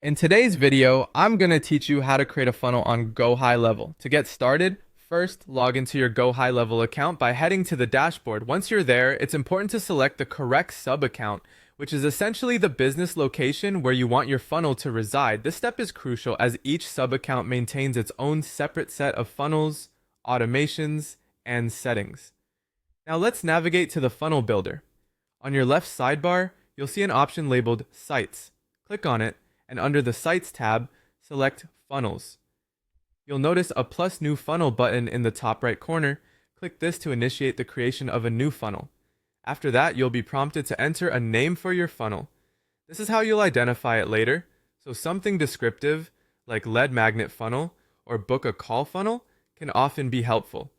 In today's video, I'm going to teach you how to create a funnel on GoHighLevel. To get started, first log into your GoHighLevel account by heading to the dashboard. Once you're there, it's important to select the correct sub-account, which is essentially the business location where you want your funnel to reside. This step is crucial as each sub-account maintains its own separate set of funnels, automations, and settings. Now let's navigate to the funnel builder. On your left sidebar, you'll see an option labeled Sites. Click on it, and under the Sites tab, select Funnels. You'll notice a plus new funnel button in the top right corner. Click this to initiate the creation of a new funnel. After that, you'll be prompted to enter a name for your funnel. This is how you'll identify it later, so something descriptive like lead magnet funnel or book a call funnel can often be helpful.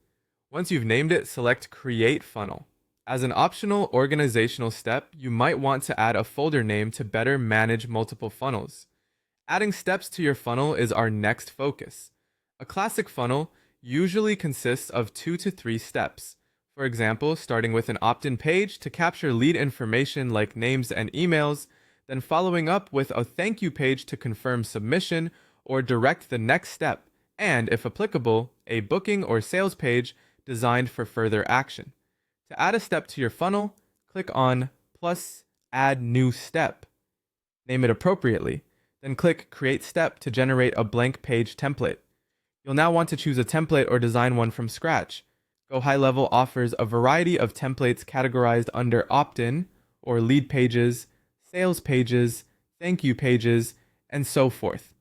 Once you've named it, select Create Funnel. As an optional organizational step, you might want to add a folder name to better manage multiple funnels. Adding steps to your funnel is our next focus. A classic funnel usually consists of 2 to 3 steps. For example, starting with an opt-in page to capture lead information like names and emails, then following up with a thank you page to confirm submission or direct the next step, and if applicable, a booking or sales page designed for further action. To add a step to your funnel, click on plus Add New Step. Name it appropriately, then click Create Step to generate a blank page template. You'll now want to choose a template or design one from scratch. GoHighLevel offers a variety of templates categorized under opt-in or lead pages, sales pages, thank you pages, and so forth.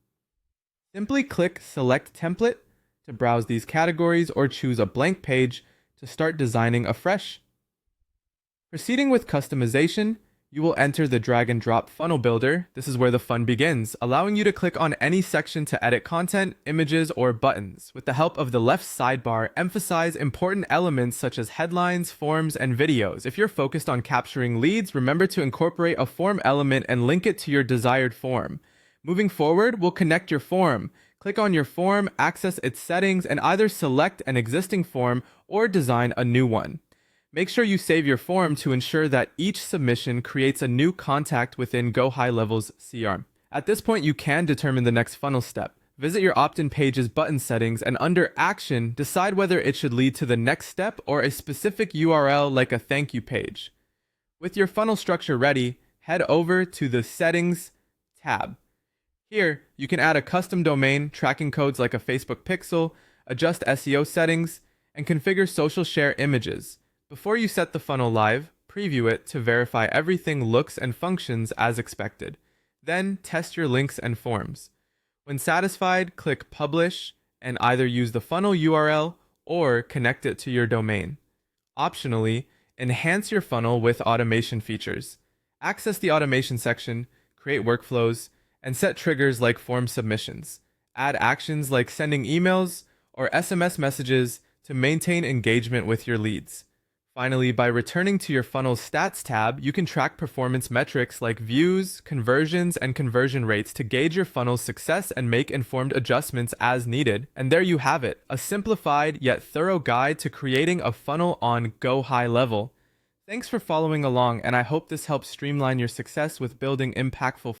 Simply click Select Template to browse these categories or choose a blank page to start designing afresh. Proceeding with customization, you will enter the drag and drop funnel builder. This is where the fun begins, allowing you to click on any section to edit content, images, or buttons. With the help of the left sidebar, emphasize important elements such as headlines, forms, and videos. If you're focused on capturing leads, remember to incorporate a form element and link it to your desired form. Moving forward, we'll connect your form. Click on your form, access its settings, and either select an existing form or design a new one. Make sure you save your form to ensure that each submission creates a new contact within GoHighLevel's CRM. At this point, you can determine the next funnel step. Visit your opt-in page's button settings and under Action, decide whether it should lead to the next step or a specific URL like a thank you page. With your funnel structure ready, head over to the Settings tab. Here, you can add a custom domain, tracking codes like a Facebook pixel, adjust SEO settings, and configure social share images. Before you set the funnel live, preview it to verify everything looks and functions as expected. Then, test your links and forms. When satisfied, click Publish and either use the funnel URL or connect it to your domain. Optionally, enhance your funnel with automation features. Access the automation section, create workflows, and set triggers like form submissions. Add actions like sending emails or SMS messages to maintain engagement with your leads. Finally, by returning to your funnel's stats tab, you can track performance metrics like views, conversions, and conversion rates to gauge your funnel's success and make informed adjustments as needed. And there you have it, a simplified yet thorough guide to creating a funnel on GoHighLevel. Thanks for following along, and I hope this helps streamline your success with building impactful